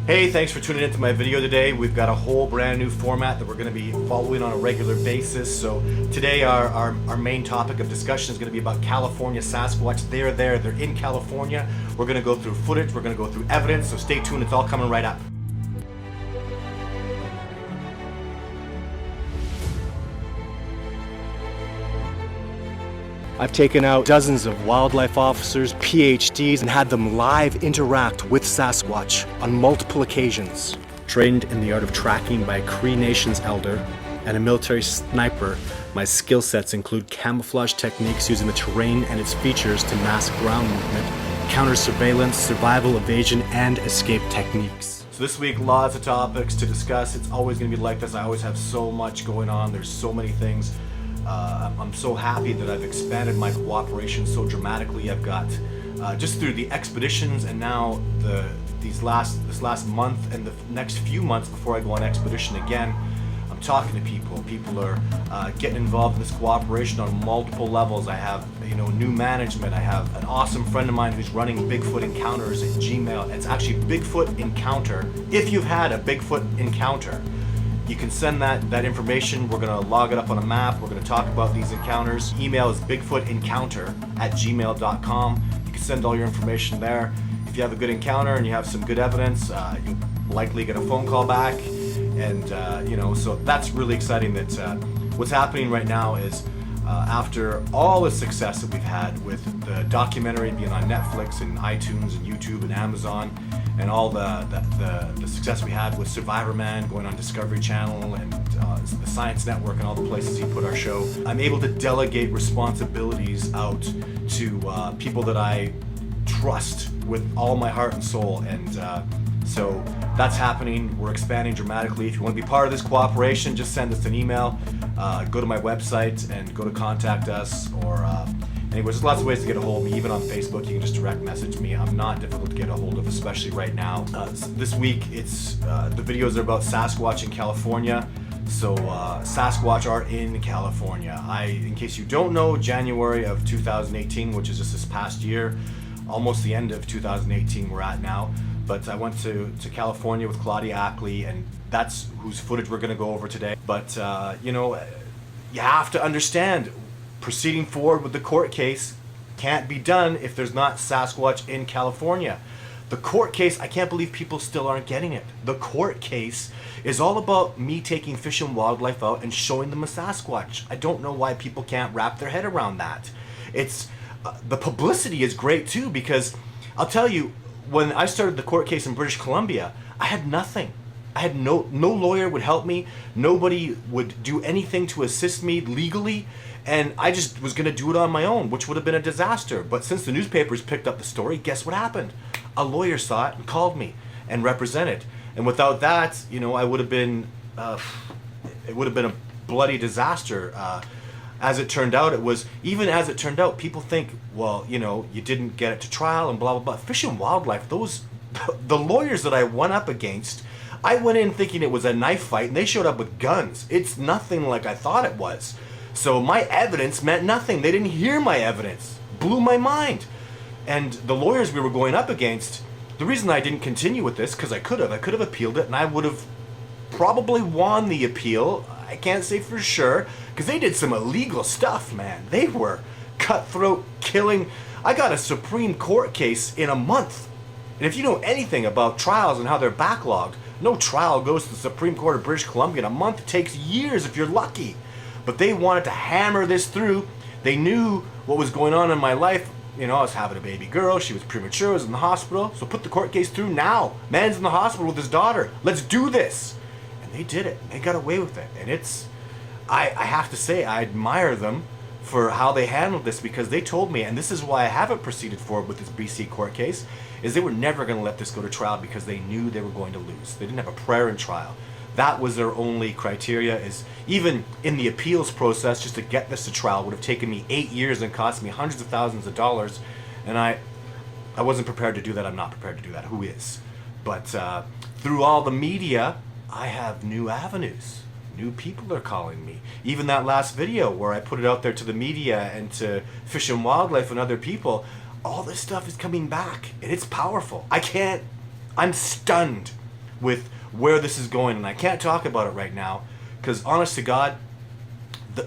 Hey, thanks for tuning into my video today. We've got a whole brand new format that we're going to be following on a regular basis. So today our main topic of discussion is going to be about California Sasquatch. They're in California. We're going to go through footage, we're going to go through evidence, so stay tuned, it's all coming right up. I've taken out dozens of wildlife officers, PhDs, and had them live interact with Sasquatch on multiple occasions. Trained in the art of tracking by a Cree Nation's elder and a military sniper, my skill sets include camouflage techniques using the terrain and its features to mask ground movement, counter surveillance, survival, evasion, and escape techniques. So this week, lots of topics to discuss. It's always going to be like this. I always have so much going on. There's so many things. I'm so happy that I've expanded my cooperation so dramatically. I've got just through the expeditions and now this last month and the next few months before I go on expedition again, I'm talking to people. People are getting involved in this cooperation on multiple levels. I have new management. I have an awesome friend of mine who's running Bigfoot encounters at Gmail. It's actually Bigfoot Encounter. If you've had a Bigfoot encounter, you can send that information. We're going to log it up on a map. We're going to talk about these encounters. Email is bigfootencounter@gmail.com. You can send all your information there. If you have a good encounter and you have some good evidence, you'll likely get a phone call back. And, so that's really exciting that what's happening right now is after all the success that we've had with the documentary being on Netflix and iTunes and YouTube and Amazon, and all the success we had with Survivor Man going on Discovery Channel and the Science Network and all the places he put our show, I'm able to delegate responsibilities out to people that I trust with all my heart and soul, and so that's happening. We're expanding dramatically. If you want to be part of this cooperation, just send us an email, go to my website and go to contact us, or anyways, there's lots of ways to get a hold of me. Even on Facebook, you can just direct message me. I'm not difficult to get a hold of, especially right now. This week, it's the videos are about Sasquatch in California. So Sasquatch are in California. In case you don't know, January of 2018, which is just this past year, almost the end of 2018 we're at now. But I went to California with Claudia Ackley, and that's whose footage we're going to go over today. But you have to understand, proceeding forward with the court case can't be done if there's not Sasquatch in California. The court case, I can't believe people still aren't getting it. The court case is all about me taking Fish and Wildlife out and showing them a Sasquatch. I don't know why people can't wrap their head around that. It's the publicity is great too, because I'll tell you, when I started the court case in British Columbia, I had nothing. I had no lawyer would help me. Nobody would do anything to assist me legally. And I just was going to do it on my own, which would have been a disaster. But since the newspapers picked up the story, guess what happened? A lawyer saw it and called me and represented. And without that, I would have been, it would have been a bloody disaster. As it turned out, people think, well, you didn't get it to trial and blah, blah, blah. Fish and Wildlife, the lawyers that I went up against, I went in thinking it was a knife fight, and they showed up with guns. It's nothing like I thought it was. So my evidence meant nothing. They didn't hear my evidence. Blew my mind. And the lawyers we were going up against, the reason I didn't continue with this, because I could have appealed it, and I would have probably won the appeal. I can't say for sure, because they did some illegal stuff, man. They were cutthroat, killing. I got a Supreme Court case in a month. And if you know anything about trials and how they're backlogged, no trial goes to the Supreme Court of British Columbia in a month. It takes years if you're lucky. But they wanted to hammer this through. They knew what was going on in my life. I was having a baby girl. She was premature. I was in the hospital. So put the court case through now. Man's in the hospital with his daughter. Let's do this. And they did it. They got away with it. And I have to say, I admire them for how they handled this, because they told me, and this is why I haven't proceeded forward with this BC court case, is they were never going to let this go to trial because they knew they were going to lose. They didn't have a prayer in trial. That was their only criteria. Is even in the appeals process, just to get this to trial would have taken me 8 years and cost me hundreds of thousands of dollars, and I wasn't prepared to do that. I'm not prepared to do that. Who is? But through all the media, I have new avenues. New people are calling me. Even that last video where I put it out there to the media and to Fish and Wildlife and other people, all this stuff is coming back, and it's powerful. I'm stunned with where this is going, and I can't talk about it right now because, honest to God,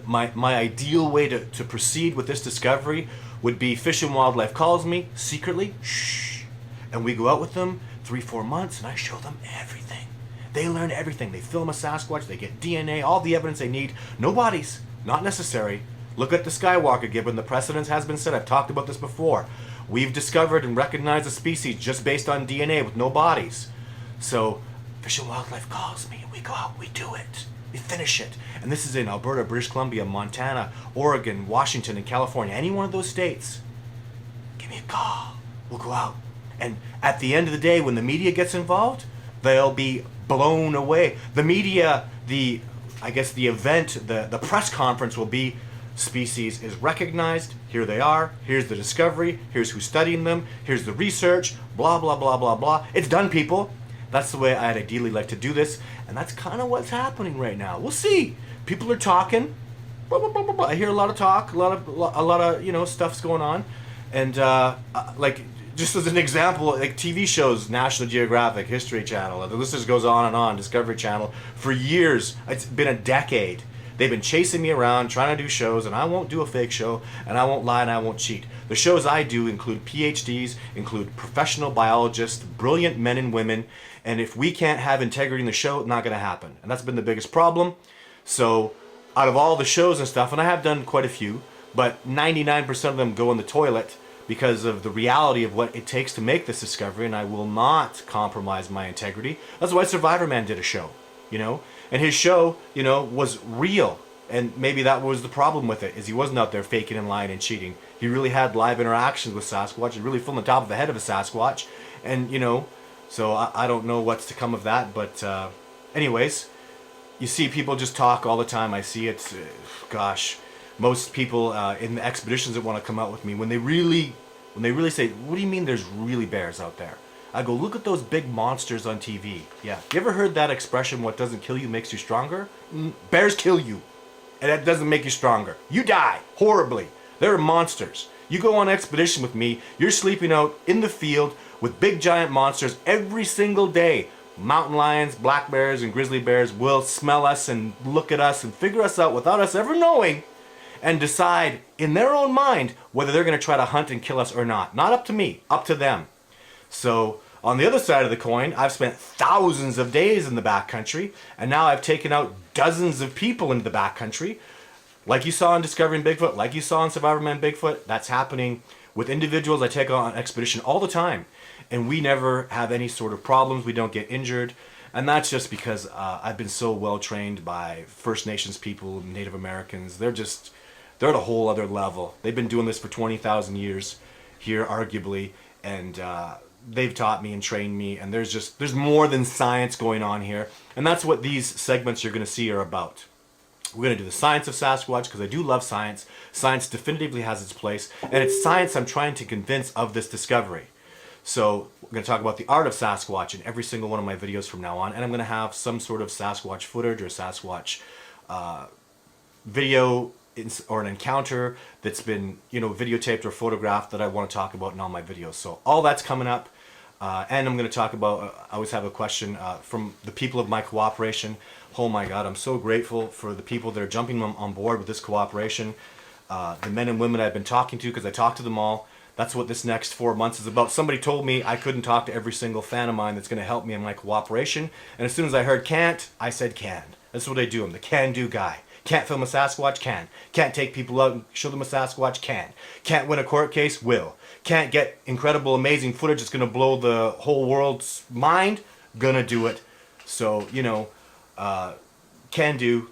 my ideal way to proceed with this discovery would be Fish and Wildlife calls me secretly, shh, and we go out with them 3-4 months, and I show them everything. They learn everything. They film a Sasquatch, they get DNA, all the evidence they need. No bodies, not necessary. Look at the Skywalker gibbon. The precedence has been set. I've talked about this before. We've discovered and recognized a species just based on DNA with no bodies. So Fish and Wildlife calls me, and we go out, we do it. We finish it. And this is in Alberta, British Columbia, Montana, Oregon, Washington, and California. Any one of those states, give me a call. We'll go out. And at the end of the day, when the media gets involved, they'll be blown away. The media, the event, the press conference will be, species is recognized, here they are, here's the discovery, here's who's studying them, here's the research, blah, blah, blah, blah, blah. It's done, people. That's the way I'd ideally like to do this, and that's kind of what's happening right now. We'll see. People are talking. Blah, blah, blah, blah, blah. I hear a lot of talk, a lot of stuff's going on, and like just as an example, like TV shows, National Geographic, History Channel, the list just goes on, Discovery Channel, for years. It's been a decade. They've been chasing me around, trying to do shows, and I won't do a fake show, and I won't lie, and I won't cheat. The shows I do include PhDs, include professional biologists, brilliant men and women, and if we can't have integrity in the show, it's not going to happen. And that's been the biggest problem. So out of all the shows and stuff, and I have done quite a few, but 99% of them go in the toilet because of the reality of what it takes to make this discovery, and I will not compromise my integrity. That's why Survivor Man did a show, and his show, was real. And maybe that was the problem with it, is he wasn't out there faking and lying and cheating. He really had live interactions with Sasquatch and really filmed the top of the head of a Sasquatch. And, so I don't know what's to come of that. But anyways, you see people just talk all the time. I see it, gosh, most people in the expeditions that want to come out with me, when they really say, what do you mean there's really bears out there? I go, look at those big monsters on TV. Yeah. You ever heard that expression, what doesn't kill you makes you stronger? Bears kill you. And that doesn't make you stronger. You die horribly. They're monsters. You go on expedition with me, you're sleeping out in the field with big giant monsters every single day. Mountain lions, black bears, and grizzly bears will smell us and look at us and figure us out without us ever knowing, and decide in their own mind whether they're going to try to hunt and kill us or not. Not up to me, up to them. So on the other side of the coin, I've spent thousands of days in the backcountry, and now I've taken out dozens of people into the backcountry. Like you saw in Discovering Bigfoot, like you saw in Survivor Man Bigfoot, that's happening with individuals I take on expedition all the time. And we never have any sort of problems, we don't get injured. And that's just because I've been so well trained by First Nations people, Native Americans. They're at a whole other level. They've been doing this for 20,000 years here, arguably, and they've taught me and trained me, and there's more than science going on here. And that's what these segments you're going to see are about. We're going to do the science of Sasquatch, because I do love science. Science definitively has its place, and it's science I'm trying to convince of this discovery. So we're going to talk about the art of Sasquatch in every single one of my videos from now on, and I'm going to have some sort of Sasquatch footage or Sasquatch video or an encounter that's been videotaped or photographed that I want to talk about in all my videos. So all that's coming up. And I'm going to talk about, I always have a question from the people of my cooperation. Oh my God, I'm so grateful for the people that are jumping on board with this cooperation. The men and women I've been talking to, because I talk to them all. That's what this next 4 months is about. Somebody told me I couldn't talk to every single fan of mine that's going to help me in my cooperation. And as soon as I heard can't, I said can. That's what I do. I'm the can-do guy. Can't film a Sasquatch? Can. Can't take people out and show them a Sasquatch? Can. Can't win a court case? Will. Can't get incredible, amazing footage that's going to blow the whole world's mind? Gonna do it. So, can do.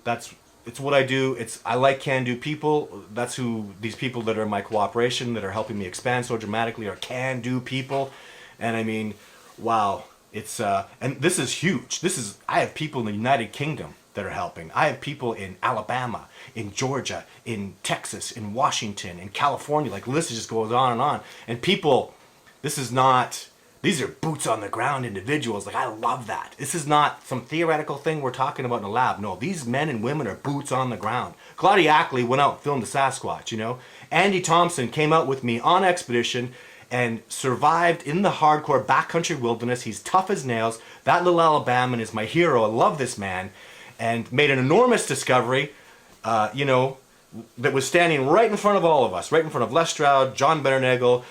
It's what I do. I like can-do people. That's who these people that are in my cooperation that are helping me expand so dramatically are can-do people. And I mean, wow. It's and this is huge. I have people in the United Kingdom that are helping. I have people in Alabama, in Georgia, in Texas, in Washington, in California. Like, the list just goes on and on. And people, these are boots on the ground individuals. Like, I love that. This is not some theoretical thing we're talking about in a lab. No, these men and women are boots on the ground. Claudia Ackley went out and filmed a Sasquatch, Andy Thompson came out with me on expedition and survived in the hardcore backcountry wilderness. He's tough as nails. That little Alabaman is my hero. I love this man. And made an enormous discovery, that was standing right in front of all of us, right in front of Les Stroud, John Bernagel,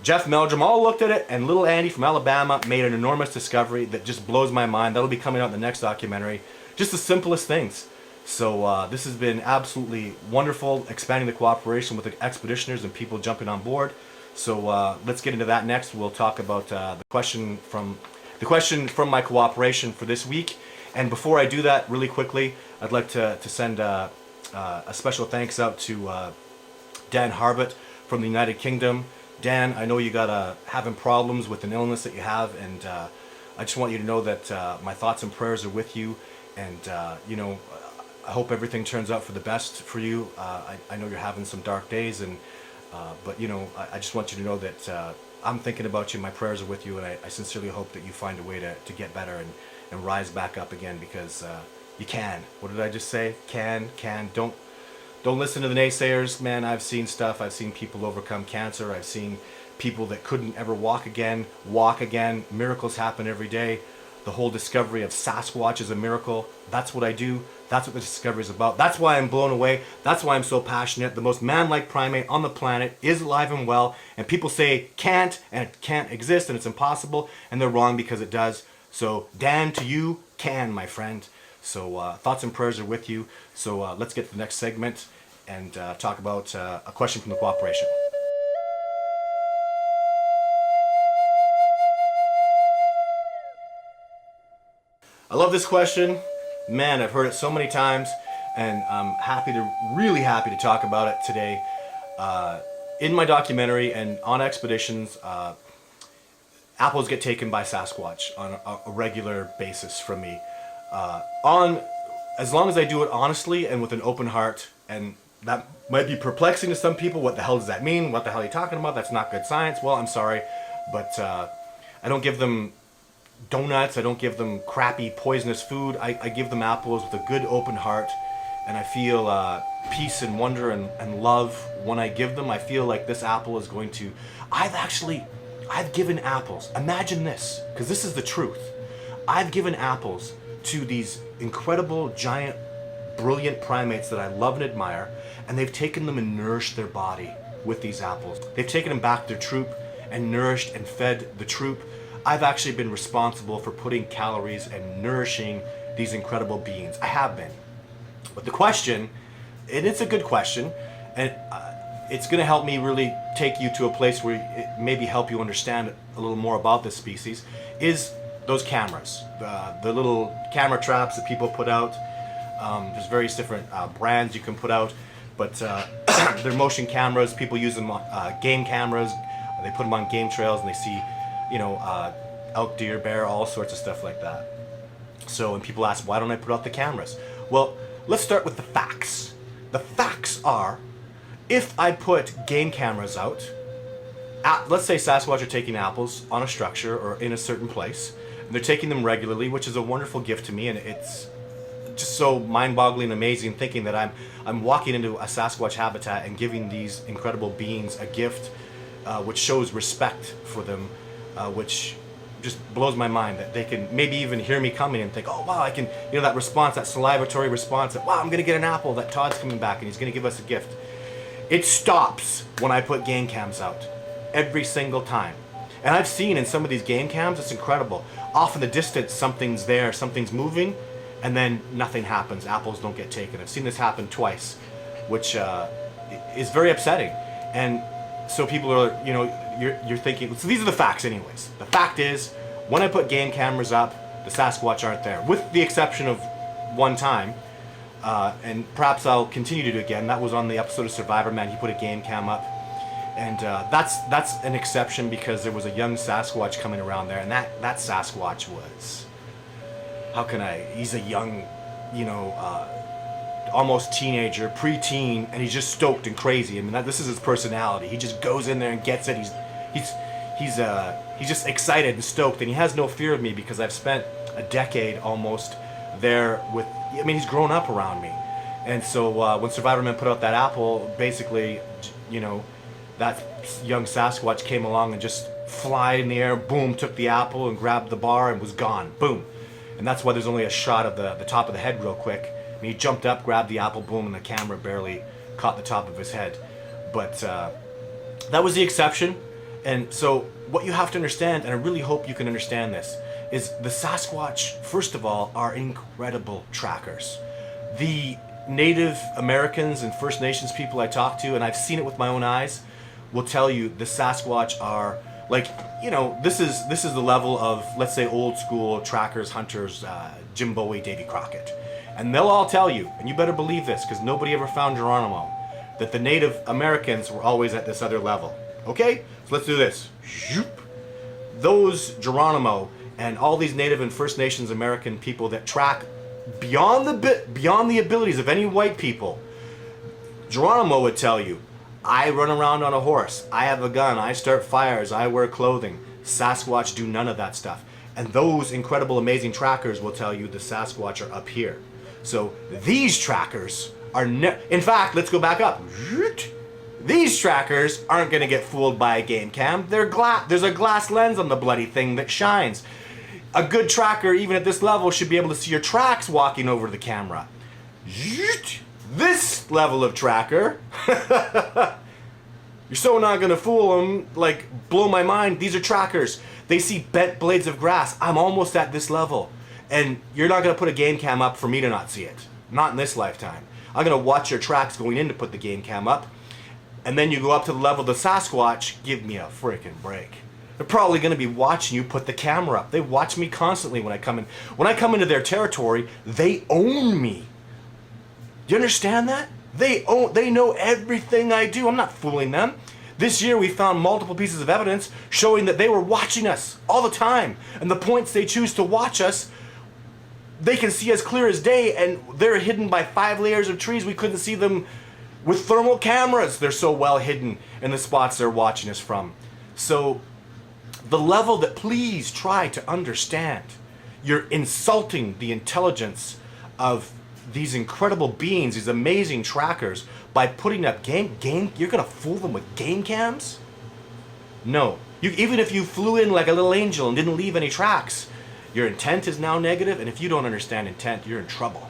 Jeff Meldrum, all looked at it, and little Andy from Alabama made an enormous discovery that just blows my mind. That'll be coming out in the next documentary. Just the simplest things. So this has been absolutely wonderful, expanding the cooperation with the expeditioners and people jumping on board. So let's get into that next. We'll talk about the question from my cooperation for this week. And before I do that, really quickly, I'd like to send a special thanks out to Dan Harbut from the United Kingdom. Dan, I know you got having problems with an illness that you have, and I just want you to know that my thoughts and prayers are with you, and I hope everything turns out for the best for you. I know you're having some dark days, but I just want you to know that I'm thinking about you. My prayers are with you, and I sincerely hope that you find a way to get better and rise back up again, because you can. What did I just say? Can. Don't listen to the naysayers, man. I've seen stuff. I've seen people overcome cancer. I've seen people that couldn't ever walk again. Miracles happen every day. The whole discovery of Sasquatch is a miracle. That's what I do. That's what the discovery is about. That's why I'm blown away. That's why I'm so passionate. The most man-like primate on the planet is alive and well, and people say can't, and it can't exist, and it's impossible, and they're wrong because it does. So Dan, to you, can, my friend. So thoughts and prayers are with you. So let's get to the next segment and talk about a question from the cooperation. I love this question. Man, I've heard it so many times, and I'm really happy to talk about it today. In my documentary and on expeditions, apples get taken by Sasquatch on a regular basis from me. As long as I do it honestly and with an open heart, and that might be perplexing to some people. What the hell does that mean? What the hell are you talking about? That's not good science. Well, I'm sorry, but I don't give them donuts. I don't give them crappy poisonous food. I give them apples with a good open heart, and I feel peace and wonder and love when I give them. I feel like this apple is going to... I've given apples. Imagine this, because this is the truth. I've given apples to these incredible, giant, brilliant primates that I love and admire, and they've taken them and nourished their body with these apples. They've taken them back to their troop and nourished and fed the troop. I've actually been responsible for putting calories and nourishing these incredible beings. I have been. But the question, and it's a good question, and it's going to help me really take you to a place where it maybe help you understand a little more about this species, is those cameras, the little camera traps that people put out. There's various different brands you can put out, but they're motion cameras. People use them on game cameras. They put them on game trails, and they see, elk, deer, bear, all sorts of stuff like that. So, and people ask, why don't I put out the cameras? Well, let's start with the facts. The facts are, if I put game cameras out, let's say Sasquatch are taking apples on a structure or in a certain place, and they're taking them regularly, which is a wonderful gift to me, and it's just so mind-boggling and amazing thinking that I'm walking into a Sasquatch habitat and giving these incredible beings a gift, which shows respect for them, which just blows my mind that they can maybe even hear me coming and think, oh wow, I can, that response, that salivatory response, that wow, I'm gonna get an apple, that Todd's coming back and he's gonna give us a gift. It stops when I put game cams out, every single time. And I've seen in some of these game cams, it's incredible. Off in the distance, something's there, something's moving, and then nothing happens. Apples don't get taken. I've seen this happen twice, which is very upsetting. And so people are, you're thinking, so these are the facts anyways. The fact is, when I put game cameras up, the Sasquatch aren't there, with the exception of one time. And perhaps I'll continue to do it again. That was on the episode of Survivor Man. He put a game cam up, and that's an exception because there was a young Sasquatch coming around there, and that Sasquatch was, he's a young, almost teenager, preteen, and he's just stoked and crazy. I mean, this is his personality. He just goes in there and gets it. He's just excited and stoked, and he has no fear of me because I've spent a decade almost there with. I mean, he's grown up around me, and so when Survivor Man put out that apple, basically, that young Sasquatch came along and just fly in the air, boom, took the apple and grabbed the bar and was gone, boom. And that's why there's only a shot of the top of the head real quick. And he jumped up, grabbed the apple, boom, and the camera barely caught the top of his head. But that was the exception. And so what you have to understand, and I really hope you can understand this, is the Sasquatch, first of all, are incredible trackers. The Native Americans and First Nations people I talk to, and I've seen it with my own eyes, will tell you the Sasquatch are like, you know, this is the level of, let's say, old school trackers, hunters, Jim Bowie, Davy Crockett. And they'll all tell you, and you better believe this, because nobody ever found Geronimo, that the Native Americans were always at this other level. Okay? So let's do this. Those Geronimo and all these Native and First Nations American people that track beyond the abilities of any white people, Geronimo would tell you, I run around on a horse, I have a gun, I start fires, I wear clothing. Sasquatch do none of that stuff. And those incredible, amazing trackers will tell you the Sasquatch are up here. So these trackers are in fact, let's go back up. These trackers aren't going to get fooled by a game cam. There's a glass lens on the bloody thing that shines. A good tracker, even at this level, should be able to see your tracks walking over the camera. This level of tracker, you're so not going to fool them, like, blow my mind. These are trackers. They see bent blades of grass. I'm almost at this level. And you're not going to put a game cam up for me to not see it. Not in this lifetime. I'm going to watch your tracks going in to put the game cam up. And then you go up to the level of the Sasquatch, give me a freaking break. They're probably going to be watching you put the camera up. They watch me constantly when I come in. When I come into their territory, they own me. Do you understand that? They know everything I do. I'm not fooling them. This year we found multiple pieces of evidence showing that they were watching us all the time. And the points they choose to watch us, they can see as clear as day, and they're hidden by 5 layers of trees. We couldn't see them with thermal cameras. They're so well hidden in the spots they're watching us from. So the level that, please try to understand, you're insulting the intelligence of these incredible beings, these amazing trackers, by putting up game. You're gonna fool them with game cams? No. Even if you flew in like a little angel and didn't leave any tracks, your intent is now negative, and if you don't understand intent, you're in trouble.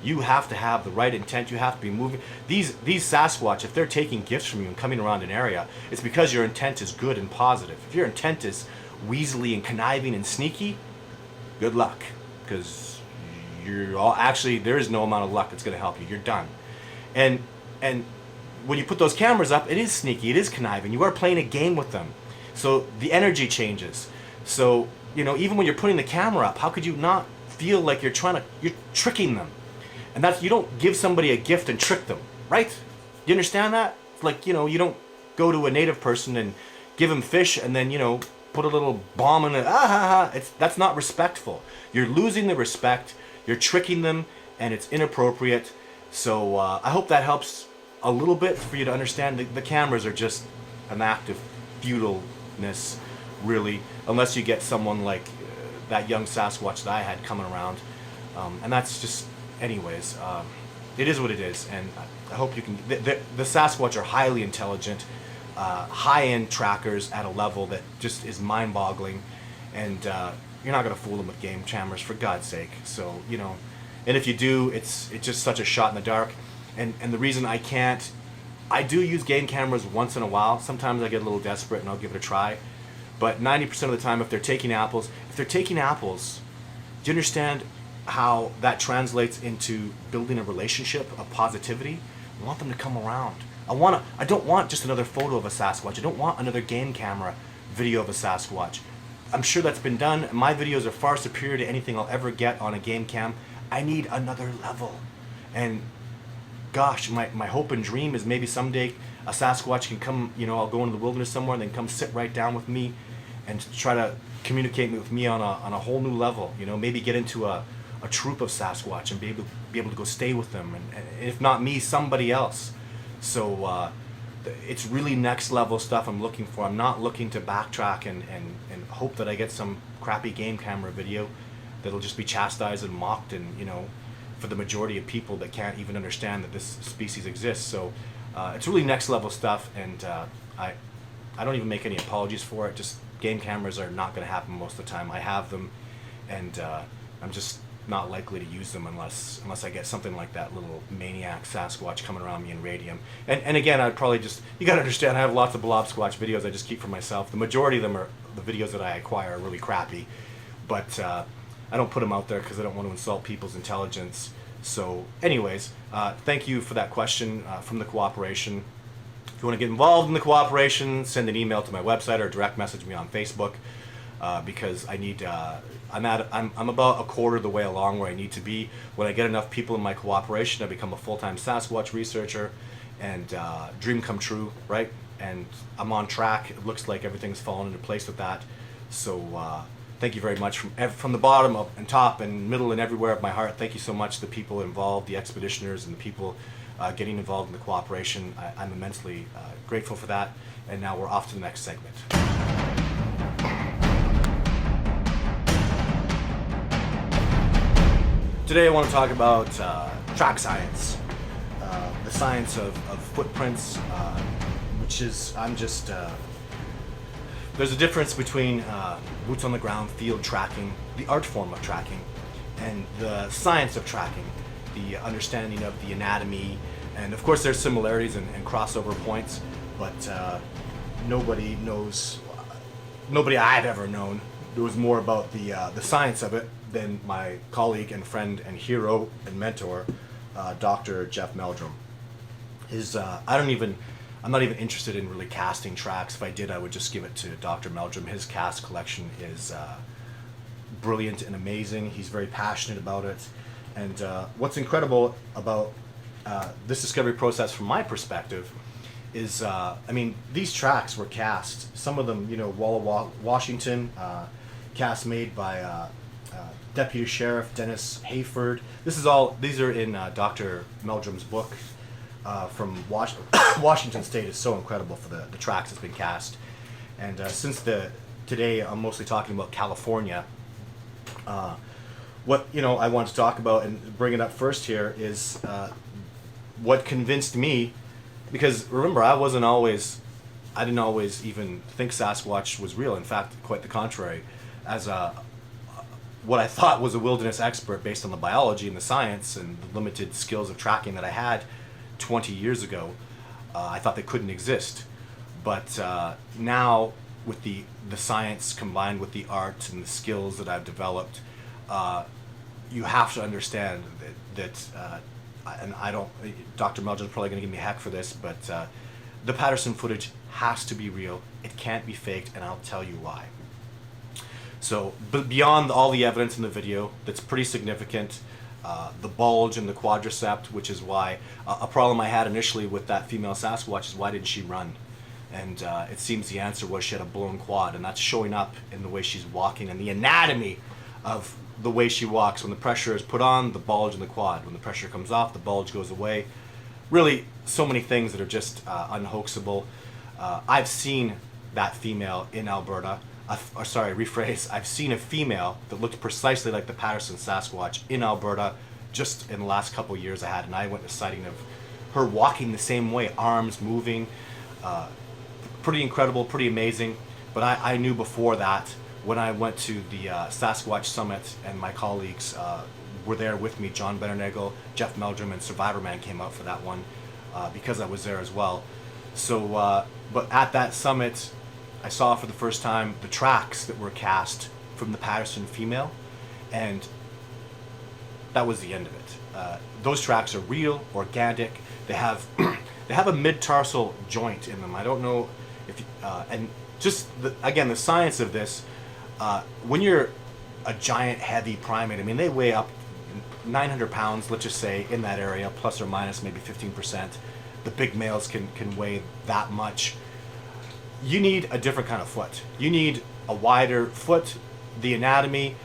You have to have the right intent. You have to be moving. These Sasquatch, if they're taking gifts from you and coming around an area, it's because your intent is good and positive. If your intent is weaselly and conniving and sneaky, good luck, because you're all actually, there is no amount of luck that's going to help you. You're done. And when you put those cameras up, it is sneaky. It is conniving. You are playing a game with them. So the energy changes. So, you know, even when you're putting the camera up, how could you not feel like you're tricking them? And that's, you don't give somebody a gift and trick them, right? You understand that? It's like, you know, you don't go to a native person and give them fish and then, you know, put a little bomb in it. That's not respectful. You're losing the respect. You're tricking them, and it's inappropriate. So I hope that helps a little bit for you to understand. The cameras are just an act of futileness, really, unless you get someone like that young Sasquatch that I had coming around. And that's just, anyways, it is what it is, and I hope you can. The Sasquatch are highly intelligent, high-end trackers at a level that just is mind-boggling, and you're not gonna fool them with game cameras, for God's sake. So, you know, and if you do, it's just such a shot in the dark. And the reason I do use game cameras once in a while. Sometimes I get a little desperate and I'll give it a try. But 90% of the time, if they're taking apples, do you understand how that translates into building a relationship of positivity? I want them to come around. I don't want just another photo of a Sasquatch. I don't want another game camera video of a Sasquatch. I'm sure that's been done. My videos are far superior to anything I'll ever get on a game cam. I need another level. And gosh, my hope and dream is maybe someday a Sasquatch can come, you know, I'll go into the wilderness somewhere and then come sit right down with me and try to communicate with me on a whole new level. You know, maybe get into a troop of Sasquatch and be able to go stay with them, and if not me, somebody else. So it's really next level stuff I'm looking for. I'm not looking to backtrack and hope that I get some crappy game camera video that'll just be chastised and mocked, and, you know, for the majority of people that can't even understand that this species exists. So It's really next level stuff, and I don't even make any apologies for it. Just game cameras are not going to happen most of the time. I have them, and I'm just not likely to use them unless I get something like that little maniac Sasquatch coming around me in radium. And again, I'd probably just, you got to understand, I have lots of blob squatch videos I just keep for myself. The majority of them are, the videos that I acquire are really crappy, but I don't put them out there because I don't want to insult people's intelligence. So anyways, thank you for that question from the cooperation. If you want to get involved in the cooperation, send an email to my website or direct message me on Facebook, because I need, I'm about a quarter of the way along where I need to be. When I get enough people in my cooperation, I become a full-time Sasquatch researcher, and dream come true, right? And I'm on track. It looks like everything's fallen into place with that. So thank you very much from the bottom up and top and middle and everywhere of my heart. Thank you so much to the people involved, the expeditioners and the people getting involved in the cooperation. I'm immensely grateful for that. And now we're off to the next segment. Today I want to talk about track science, the science of footprints, which is, there's a difference between boots on the ground, field tracking, the art form of tracking, and the science of tracking, the understanding of the anatomy, and of course there's similarities and crossover points, but nobody I've ever known knows more about the science of it than my colleague and friend and hero and mentor, Dr. Jeff Meldrum. I'm not even interested in really casting tracks. If I did, I would just give it to Dr. Meldrum. His cast collection is brilliant and amazing. He's very passionate about it. And what's incredible about this discovery process from my perspective is, these tracks were cast. Some of them, Walla Washington, cast made by Deputy Sheriff Dennis Hayford. These are in Dr. Meldrum's book. From Washington State is so incredible for the tracks that's been cast. And today I'm mostly talking about California, what I want to talk about and bring it up first here is what convinced me, because remember, I didn't always even think Sasquatch was real. In fact, quite the contrary. As what I thought was a wilderness expert based on the biology and the science and the limited skills of tracking that I had 20 years ago, I thought they couldn't exist. But now, with the science combined with the art and the skills that I've developed, you have to understand that and I don't, Dr. Meldrum's probably going to give me heck for this, but the Patterson footage has to be real. It can't be faked, and I'll tell you why. So, but beyond all the evidence in the video, that's pretty significant. The bulge in the quadriceps, which is why a problem I had initially with that female Sasquatch is why didn't she run? And it seems the answer was she had a blown quad, and that's showing up in the way she's walking and the anatomy of the way she walks. When the pressure is put on, the bulge in the quad. When the pressure comes off, the bulge goes away. Really, so many things that are just unhoaxable. I've seen that female in Alberta. I've seen a female that looked precisely like the Patterson Sasquatch in Alberta just in the last couple years. I had an eyewitness sighting of her walking the same way, arms moving. Pretty incredible, pretty amazing. But I knew before that, when I went to the Sasquatch Summit and my colleagues were there with me, John Bennernagel, Jeff Meldrum, and Survivor Man came out for that one because I was there as well. So, but at that summit, I saw for the first time the tracks that were cast from the Patterson female, and that was the end of it. Those tracks are real, organic. They have a mid-tarsal joint in them. I don't know if and just again the science of this. When you're a giant, heavy primate, they weigh up 900 pounds, let's just say, in that area, plus or minus maybe 15%. The big males can weigh that much. You need a different kind of foot. You need a wider foot, the anatomy.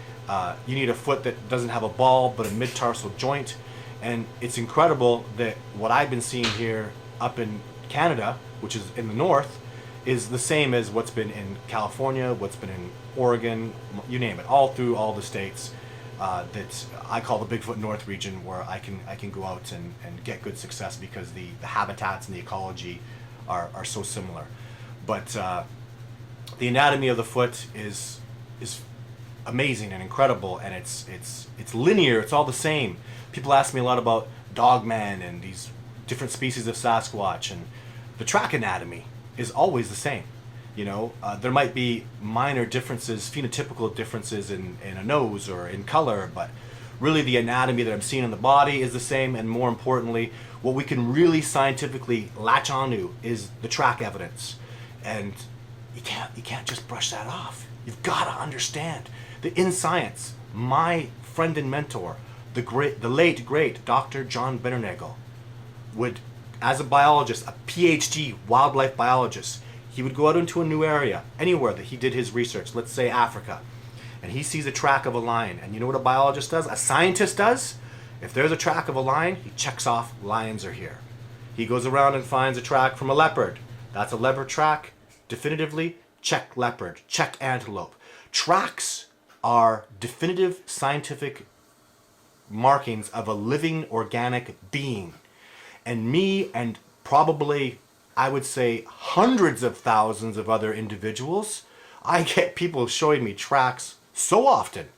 You need a foot that doesn't have a ball but a mid-tarsal joint. And it's incredible that what I've been seeing here up in Canada, which is in the north, is the same as what's been in California, what's been in Oregon, you name it, all through all the states. that I call the Bigfoot North region, where I can go out and get good success because the habitats and the ecology are so similar. But the anatomy of the foot is amazing and incredible, and it's linear. It's all the same. People ask me a lot about dogmen and these different species of Sasquatch, and the track anatomy is always the same. You know, there might be minor differences, phenotypical differences in a nose or in color, but really the anatomy that I'm seeing in the body is the same, and more importantly, what we can really scientifically latch onto is the track evidence. And you can't just brush that off. You've got to understand that in science, my friend and mentor, the late great Dr. John Bennernagel, would, as a biologist, a PhD wildlife biologist, he would go out into a new area, anywhere that he did his research, let's say Africa, and he sees a track of a lion. And you know what a biologist does? A scientist does? If there's a track of a lion, he checks off lions are here. He goes around and finds a track from a leopard. That's a leopard track. Definitively, check leopard, check antelope. Tracks are definitive scientific markings of a living organic being. And me and probably, I would say, hundreds of thousands of other individuals, I get people showing me tracks so often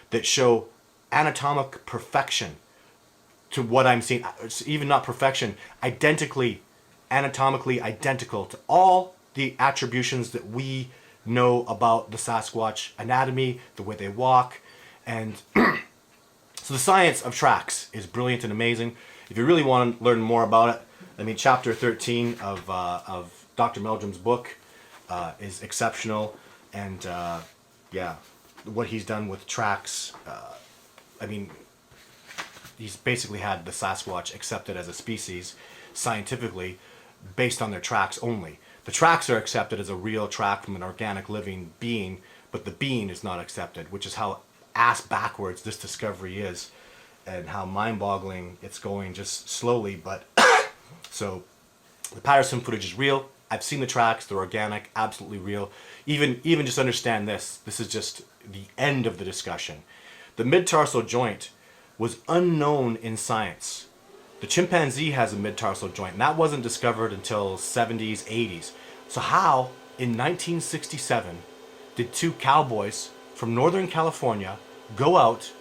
that show anatomic perfection to what I'm seeing. It's even not perfection, anatomically identical to all the attributions that we know about the Sasquatch anatomy, the way they walk. And so the science of tracks is brilliant and amazing. If you really want to learn more about it, I mean, chapter 13 of Dr. Meldrum's book is exceptional. And yeah, what he's done with tracks, I mean, he's basically had the Sasquatch accepted as a species scientifically based on their tracks only. The tracks are accepted as a real track from an organic living being, but the being is not accepted, which is how ass backwards this discovery is, and how mind-boggling it's going, just slowly. But so the Patterson footage is real. I've seen the tracks, they're organic, absolutely real. Even just understand this is just the end of the discussion. The mid-tarsal joint was unknown in science. The chimpanzee has a mid-tarsal joint, and that wasn't discovered until 70s, 80s. So how, in 1967, did two cowboys from Northern California go out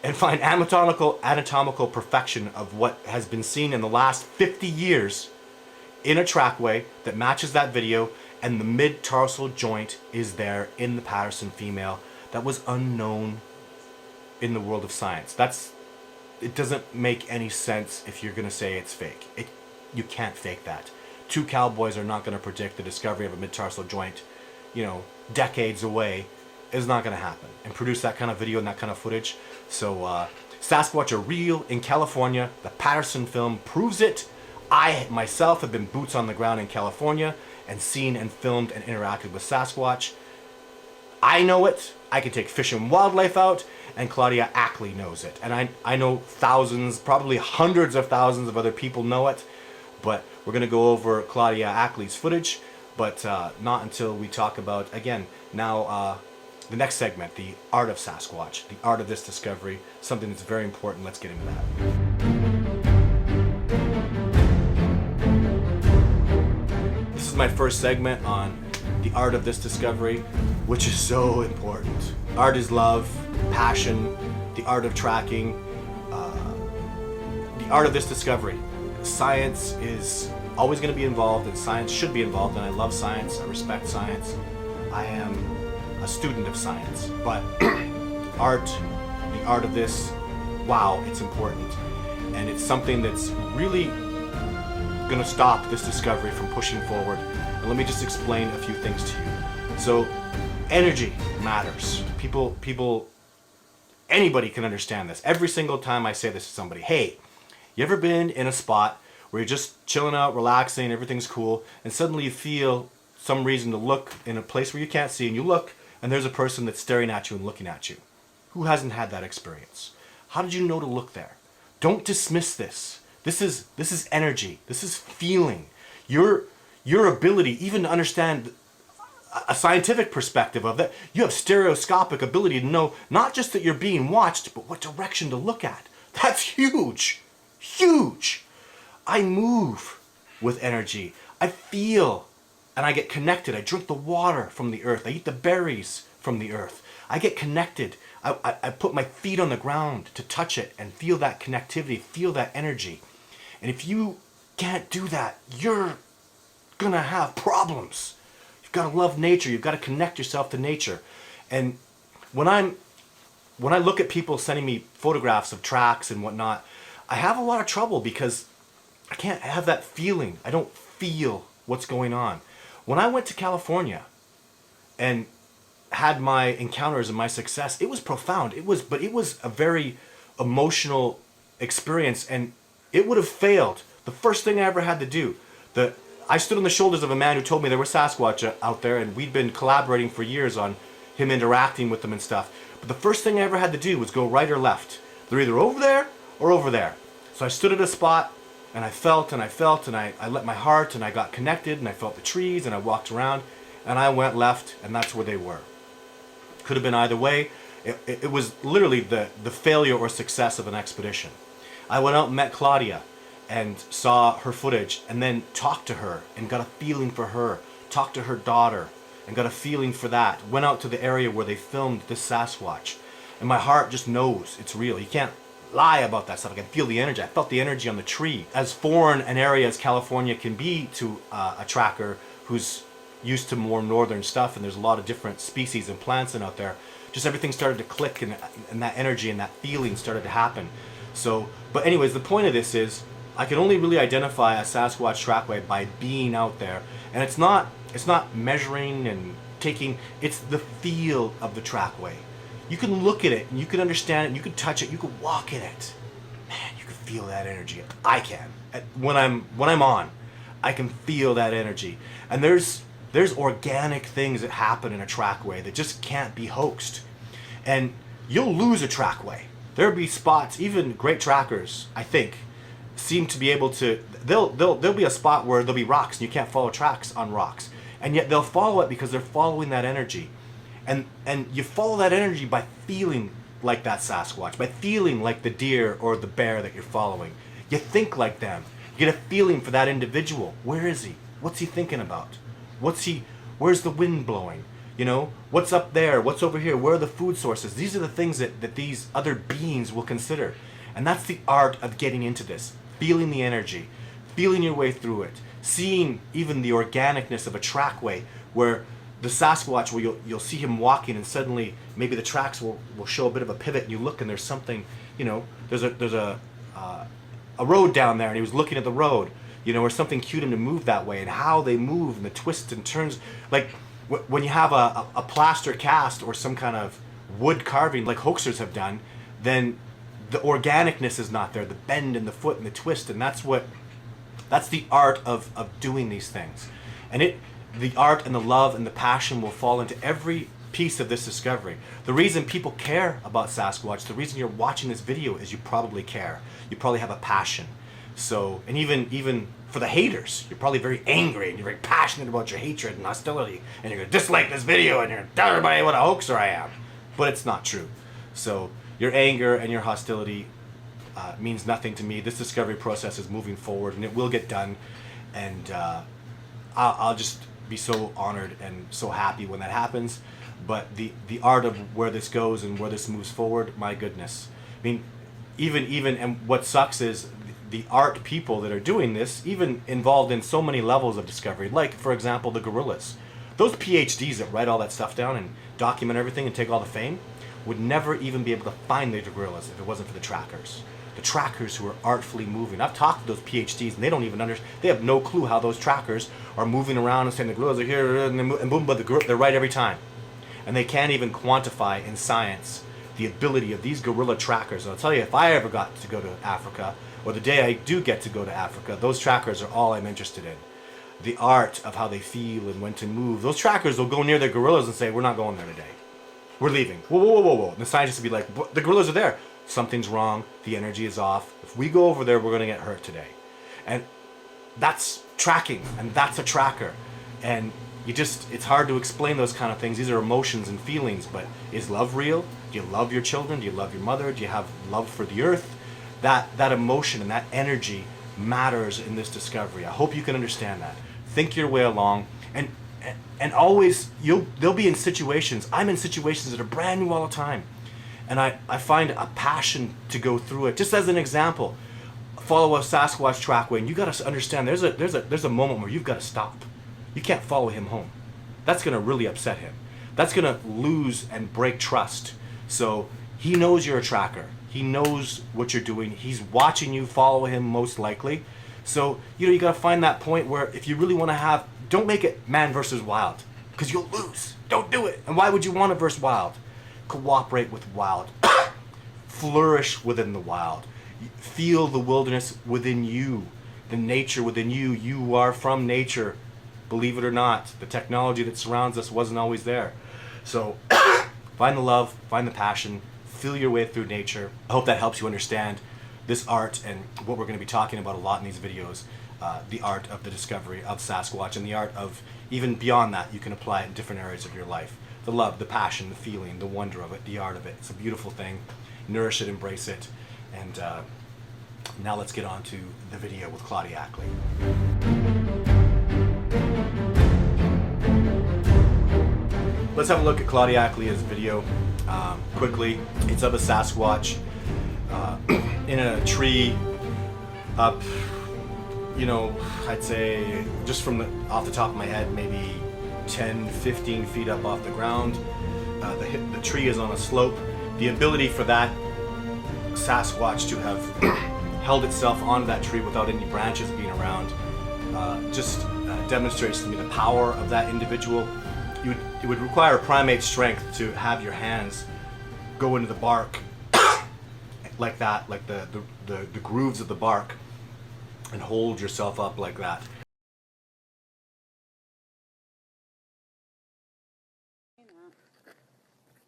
and find anatomical perfection of what has been seen in the last 50 years in a trackway that matches that video, and the mid-tarsal joint is there in the Patterson female? That was unknown in the world of science. It doesn't make any sense if you're going to say it's fake. You can't fake that. Two cowboys are not going to predict the discovery of a mid-tarsal joint, decades away. Is not going to happen, and produce that kind of video and that kind of footage. So Sasquatch are real in California. The Patterson film proves it. I myself have been boots on the ground in California and seen and filmed and interacted with Sasquatch. I know it. I can take Fish and Wildlife out, and Claudia Ackley knows it. And I know thousands, probably hundreds of thousands of other people know it. But we're going to go over Claudia Ackley's footage, but not until we talk about, again, now the next segment, the art of Sasquatch, the art of this discovery, something that's very important. Let's get into that. This is my first segment on the art of this discovery, which is so important. Art is love, passion, the art of tracking, the art of this discovery. Science is always going to be involved, and science should be involved, and I love science, I respect science. I am a student of science, but art, the art of this, wow, it's important. And it's something that's really going to stop this discovery from pushing forward. And let me just explain a few things to you. So, energy matters. Anybody can understand this. Every single time I say this to somebody, hey, you ever been in a spot where you're just chilling out, relaxing, everything's cool, and suddenly you feel some reason to look in a place where you can't see, and you look, and there's a person that's staring at you and looking at you? Who hasn't had that experience? How did you know to look there? Don't dismiss this. This is energy. This is feeling. Your ability even to understand a scientific perspective of that. You have stereoscopic ability to know not just that you're being watched, but what direction to look at. That's huge. Huge. I move with energy. I feel and I get connected. I drink the water from the earth. I eat the berries from the earth. I get connected. I put my feet on the ground to touch it and feel that connectivity, feel that energy. And if you can't do that, you're gonna have problems. You've got to love nature. You've got to connect yourself to nature. And when I look at people sending me photographs of tracks and whatnot, I have a lot of trouble because I can't have that feeling. I don't feel what's going on. When I went to California and had my encounters and my success, it was profound. It was a very emotional experience, and it would have failed. The first thing I ever had to do, I stood on the shoulders of a man who told me there were Sasquatch out there, and we'd been collaborating for years on him interacting with them and stuff. But the first thing I ever had to do was go right or left. They're either over there or over there. So I stood at a spot, and I felt, and I let my heart, and I got connected, and I felt the trees, and I walked around, and I went left, and that's where they were. Could have been either way. It was literally the failure or success of an expedition. I went out and met Claudia and saw her footage and then talked to her and got a feeling for her, talked to her daughter and got a feeling for that. Went out to the area where they filmed this Sasquatch, and my heart just knows it's real. You can't lie about that stuff. I can feel the energy. I felt the energy on the tree. As foreign an area as California can be to a tracker who's used to more northern stuff, and there's a lot of different species and plants out there, just everything started to click, and that energy and that feeling started to happen. So, but anyways, the point of this is I can only really identify a Sasquatch trackway by being out there, and it's not measuring and taking, it's the feel of the trackway. You can look at it and you can understand it and you can touch it, you can walk in it. Man, you can feel that energy. I can. When I'm on, I can feel that energy. And there's organic things that happen in a trackway that just can't be hoaxed. And you'll lose a trackway. There'll be spots, even great trackers, I think, seem to be able to, there'll be a spot where there'll be rocks and you can't follow tracks on rocks. And yet they'll follow it because they're following that energy. And you follow that energy by feeling like that Sasquatch, by feeling like the deer or the bear that you're following. You think like them. You get a feeling for that individual. Where is he? What's he thinking about? Where's the wind blowing? You know, what's up there? What's over here? Where are the food sources? These are the things that these other beings will consider. And that's the art of getting into this. Feeling the energy, feeling your way through it, seeing even the organicness of a trackway where the Sasquatch, where you'll see him walking and suddenly maybe the tracks will show a bit of a pivot and you look and there's something, you know, there's a road down there and he was looking at the road, you know, or something cued him to move that way, and how they move and the twists and turns. Like when you have a plaster cast or some kind of wood carving like hoaxers have done, then the organicness is not there, the bend in the foot and the twist, and that's the art of doing these things. And the art and the love and the passion will fall into every piece of this discovery. The reason people care about Sasquatch, the reason you're watching this video is you probably care. You probably have a passion. So, and even for the haters, you're probably very angry and you're very passionate about your hatred and hostility, and you're going to dislike this video and you're going to tell everybody what a hoaxer I am. But it's not true. So your anger and your hostility means nothing to me. This discovery process is moving forward and it will get done. And I'll just be so honored and so happy when that happens. But the art of where this goes and where this moves forward, my goodness. I mean, even and what sucks is the art people that are doing this, even involved in so many levels of discovery, like for example the gorillas. Those PhDs that write all that stuff down and document everything and take all the fame would never even be able to find the gorillas if it wasn't for the trackers. The trackers who are artfully moving. I've talked to those PhDs and they don't even understand. They have no clue how those trackers are moving around and saying the gorillas are here and boom, but they're right every time. And they can't even quantify in science the ability of these gorilla trackers. And I'll tell you, if I ever got to go to Africa, or the day I do get to go to Africa, those trackers are all I'm interested in. The art of how they feel and when to move. Those trackers will go near their gorillas and say, we're not going there today. We're leaving. Whoa, whoa, whoa, whoa. And the scientists will be like, the gorillas are there. Something's wrong. The energy is off. If we go over there, we're going to get hurt today. And that's tracking, and that's a tracker. And it's hard to explain those kind of things. These are emotions and feelings, but is love real? Do you love your children? Do you love your mother? Do you have love for the earth? That emotion and that energy matters in this discovery. I hope you can understand that. Think your way along, and always, they'll be in situations, I'm in situations that are brand new all the time, and I find a passion to go through it. Just as an example, follow a Sasquatch trackway, and you got to understand there's a moment where you've got to stop. You can't follow him home. That's going to really upset him. That's going to lose and break trust. So he knows you're a tracker. He knows what you're doing. He's watching you follow him most likely. So, you got to find that point where if you really want to have, don't make it man versus wild, because you'll lose. Don't do it. And why would you want to versus wild? Cooperate with wild. Flourish within the wild. Feel the wilderness within you, the nature within you. You are from nature. Believe it or not, the technology that surrounds us wasn't always there. So find the love, find the passion, feel your way through nature. I hope that helps you understand this art and what we're going to be talking about a lot in these videos. The art of the discovery of Sasquatch, and the art of, even beyond that, you can apply it in different areas of your life. The love, the passion, the feeling, the wonder of it, the art of it. It's a beautiful thing. Nourish it, embrace it. And now let's get on to the video with Claudia Ackley. Let's have a look at Claudia Ackley's video quickly. It's of a Sasquatch in a tree up, I'd say just off the top of my head, maybe 10, 15 feet up off the ground. The tree is on a slope. The ability for that Sasquatch to have held itself onto that tree without any branches being around just demonstrates to me the power of that individual. It would require primate strength to have your hands go into the bark like that, like the grooves of the bark, and hold yourself up like that.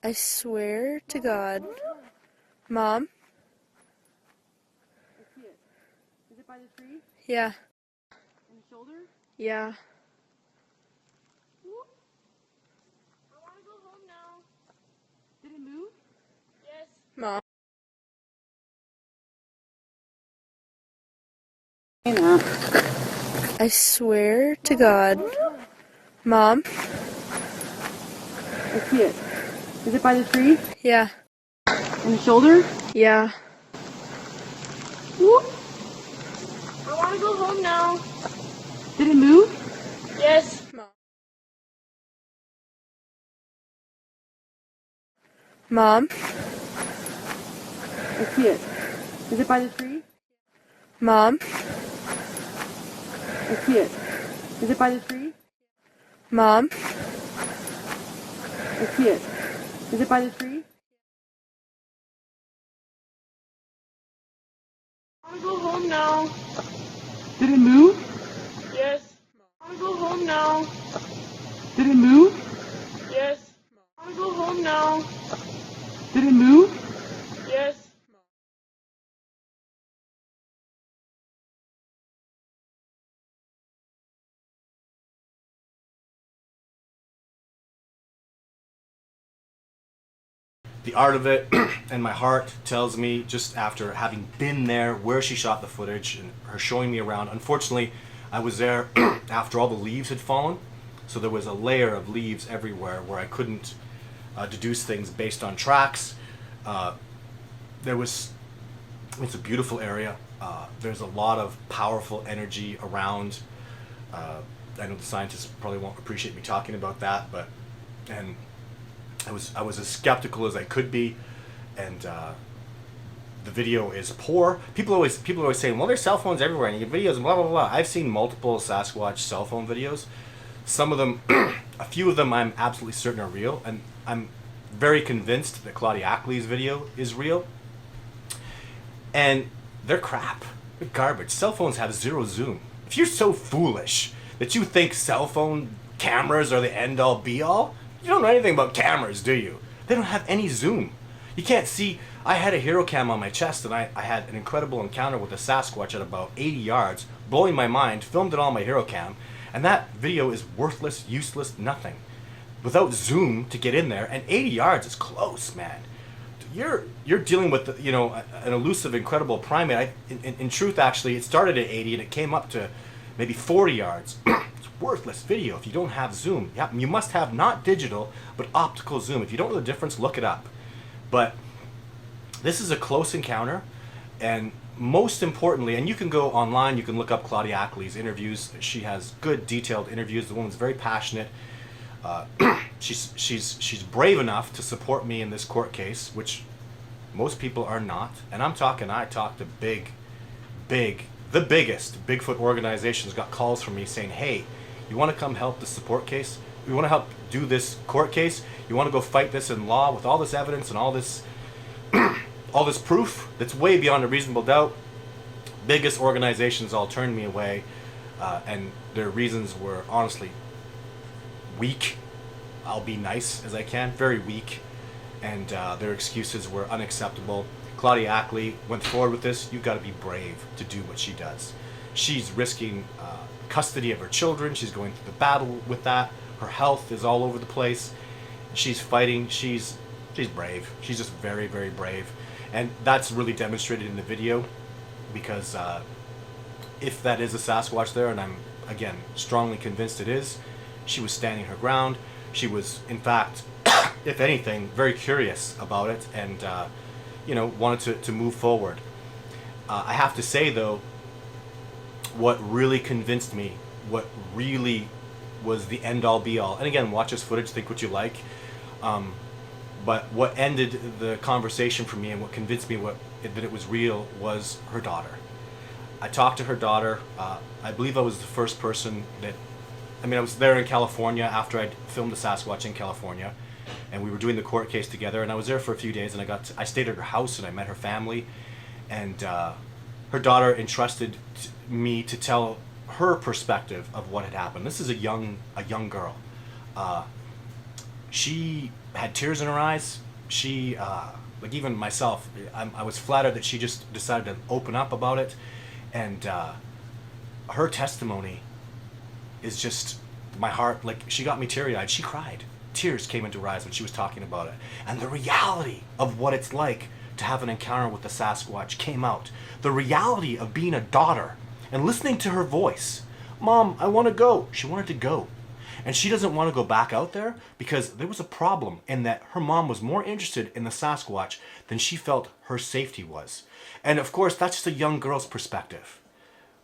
I swear to God. Mom? I see it. Is it by the tree? Yeah. In the shoulder? Yeah. I want to go home now. Did it move? Yes. Mom? I swear to God. Mom? I see it. Is it by the tree? Yeah. In the shoulder? Yeah. I want to go home now. Did it move? Yes. Mom? Mom? I see it. Is it by the tree? Mom? I see it. Is it by the tree? Mom? I see it. Is it by the tree? I want to go home now. Did it move? Yes. I want to go home now. Did it move? Yes. I want to go home now. Did it move? Yes. The art of it and my heart tells me, just after having been there where she shot the footage and her showing me around. Unfortunately, I was there after all the leaves had fallen, so there was a layer of leaves everywhere where I couldn't deduce things based on tracks. It's a beautiful area. There's a lot of powerful energy around. I know the scientists probably won't appreciate me talking about that, and I was as skeptical as I could be, and the video is poor. People are always saying, well, there's cell phones everywhere and you get videos and blah blah blah. I've seen multiple Sasquatch cell phone videos. Some of them, a few of them, I'm absolutely certain are real, and I'm very convinced that Claudia Ackley's video is real. And they're crap. They're garbage. Cell phones have zero zoom. If you're so foolish that you think cell phone cameras are the end all be all, you don't know anything about cameras, do you? They don't have any zoom. You can't see. I had a hero cam on my chest, and I had an incredible encounter with a Sasquatch at about 80 yards, blowing my mind, filmed it on my hero cam, And that video is worthless, useless, nothing. Without zoom to get in there, and 80 yards is close, man. You're dealing with an elusive, incredible primate. In truth, actually, it started at 80 and it came up to maybe 40 yards. It's worthless video if you don't have zoom. You must have not digital but optical zoom. If you don't know the difference, look it up. But this is a close encounter, and most importantly, and you can go online, you can look up Claudia Ackley's interviews. She has good, detailed interviews. The woman's very passionate. She's brave enough to support me in this court case, which most people are not. And I talk to the biggest Bigfoot organizations got calls from me saying, hey, you want to come help the support case? You want to help do this court case? You want to go fight this in law with all this evidence and all this all this proof that's way beyond a reasonable doubt? Biggest organizations all turned me away, and their reasons were honestly weak. I'll be nice as I can, very weak, and their excuses were unacceptable. Claudia Ackley went forward with this. You've got to be brave to do what she does. She's risking custody of her children. She's going through the battle with that. Her health is all over the place. She's fighting. She's brave. She's just very, very brave, and that's really demonstrated in the video, because if that is a Sasquatch there, and I'm again strongly convinced it is, she was standing her ground. She was, in fact, if anything, very curious about it, and wanted to move forward. I have to say, though, what really convinced me, what really was the end-all be-all, and again, watch this footage, think what you like, but what ended the conversation for me and what convinced me that it was real was her daughter. I talked to her daughter. I believe I was the first person I was there in California after I'd filmed the Sasquatch in California, and we were doing the court case together, and I was there for a few days, and I stayed at her house, and I met her family, and her daughter entrusted me to tell her perspective of what had happened. This is a young girl. She had tears in her eyes. She, like even myself, I was flattered that she just decided to open up about it, and her testimony is just, my heart, like, she got me teary-eyed. She cried. Tears came into her eyes when she was talking about it. And the reality of what it's like to have an encounter with the Sasquatch came out. The reality of being a daughter and listening to her voice. Mom, I want to go. She wanted to go. And she doesn't want to go back out there because there was a problem in that her mom was more interested in the Sasquatch than she felt her safety was. And of course, that's just a young girl's perspective.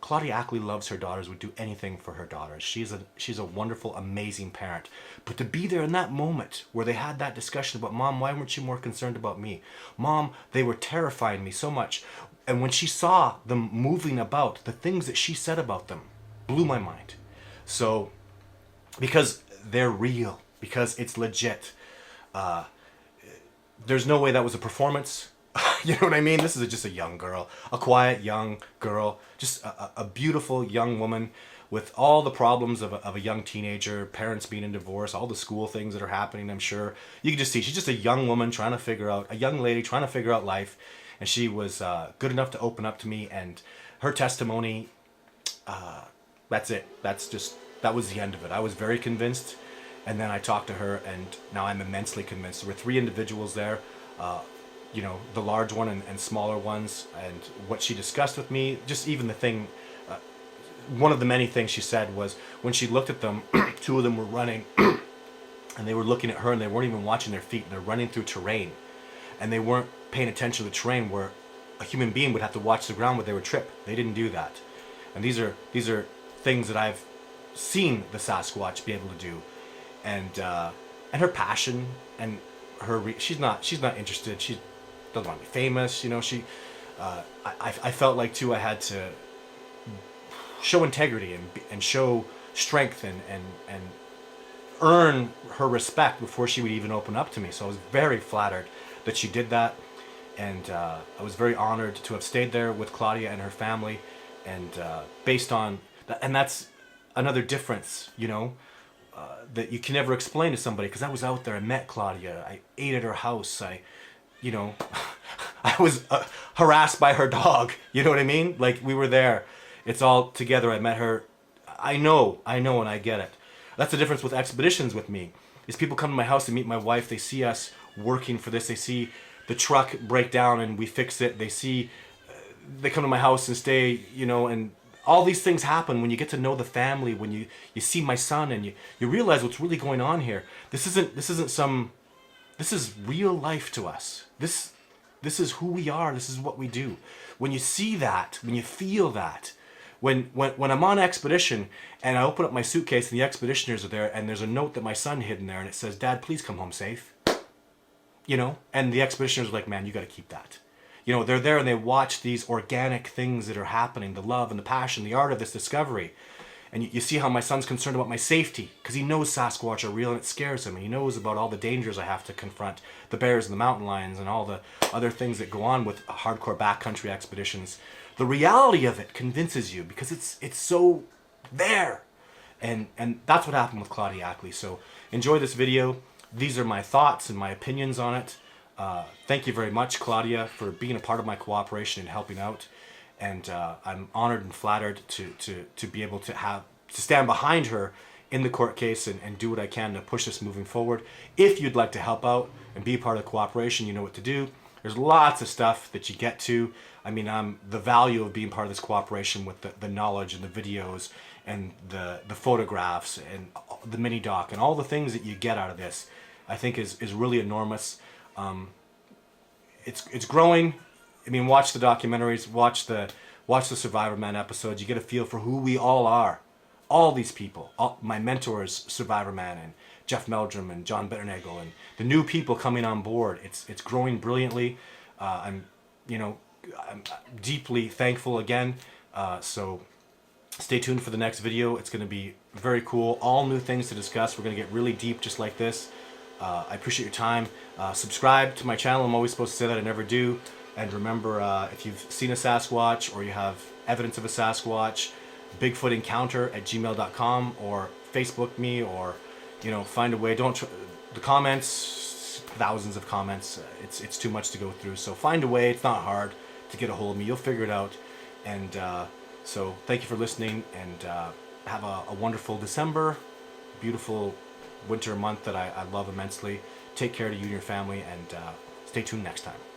Claudia Ackley loves her daughters, would do anything for her daughters. She's a wonderful, amazing parent. But to be there in that moment where they had that discussion about, Mom, why weren't you more concerned about me? Mom, they were terrifying me so much. And when she saw them moving about, the things that she said about them blew my mind. So, because they're real, because it's legit, there's no way that was a performance. You know what I mean? This is just a young girl, a quiet young girl, just a beautiful young woman with all the problems of a young teenager, parents being in divorce, all the school things that are happening, I'm sure. You can just see she's just a young woman a young lady trying to figure out life, and she was good enough to open up to me, and her testimony, that's it. That was the end of it. I was very convinced, and then I talked to her, and now I'm immensely convinced. There were 3 individuals there, the large one and smaller ones, and what she discussed with me, just even the thing, one of the many things she said was when she looked at them, 2 of them were running, and they were looking at her, and they weren't even watching their feet, and they're running through terrain, and they weren't paying attention to the terrain where a human being would have to watch the ground where they would trip. They didn't do that. And these are things that I've seen the Sasquatch be able to do, and her passion and she's not interested. She doesn't want to be famous, I felt like too I had to show integrity and show strength and earn her respect before she would even open up to me. So I was very flattered that she did that, and I was very honored to have stayed there with Claudia and her family, and based on that, and that's another difference, that you can never explain to somebody, because I was out there, I met Claudia, I ate at her house, I was harassed by her dog, you know what I mean? Like, we were there, it's all together. I met her, I know, and I get it. That's the difference with expeditions with me. Is people come to my house and meet my wife. They see us working for this. They see the truck break down and we fix it. They come to my house and stay, and all these things happen when you get to know the family, when you see my son and you realize what's really going on here. This is real life to us. This is who we are. This is what we do. When you see that, when you feel that, when I'm on expedition and I open up my suitcase and the expeditioners are there and there's a note that my son hid in there and it says, "Dad, please come home safe." And the expeditioners are like, "Man, you got to keep that." They're there and they watch these organic things that are happening, the love and the passion, the art of this discovery. And you see how my son's concerned about my safety because he knows Sasquatch are real and it scares him. And he knows about all the dangers I have to confront, the bears and the mountain lions and all the other things that go on with hardcore backcountry expeditions. The reality of it convinces you because it's so there. And that's what happened with Claudia Ackley. So enjoy this video. These are my thoughts and my opinions on it. Thank you very much, Claudia, for being a part of my cooperation and helping out. And I'm honored and flattered to be able to stand behind her in the court case and do what I can to push this moving forward. If you'd like to help out and be part of the cooperation, you know what to do. There's lots of stuff that you get to. I mean, the value of being part of this cooperation with the knowledge and the videos and the photographs and the mini doc and all the things that you get out of this, I think is really enormous. It's growing. I mean, watch the documentaries, watch the Survivor Man episodes. You get a feel for who we all are. All these people, my mentors, Survivor Man and Jeff Meldrum and John Bitternagel, and the new people coming on board. It's growing brilliantly. I'm deeply thankful again. So stay tuned for the next video. It's going to be very cool. All new things to discuss. We're going to get really deep just like this. I appreciate your time. Subscribe to my channel. I'm always supposed to say that. I never do. And remember, if you've seen a Sasquatch or you have evidence of a Sasquatch, bigfootencounter@gmail.com or Facebook me or, find a way. The comments, thousands of comments, it's too much to go through. So find a way. It's not hard to get a hold of me. You'll figure it out. And so thank you for listening and have a wonderful December, beautiful winter month that I love immensely. Take care to you and your family and stay tuned next time.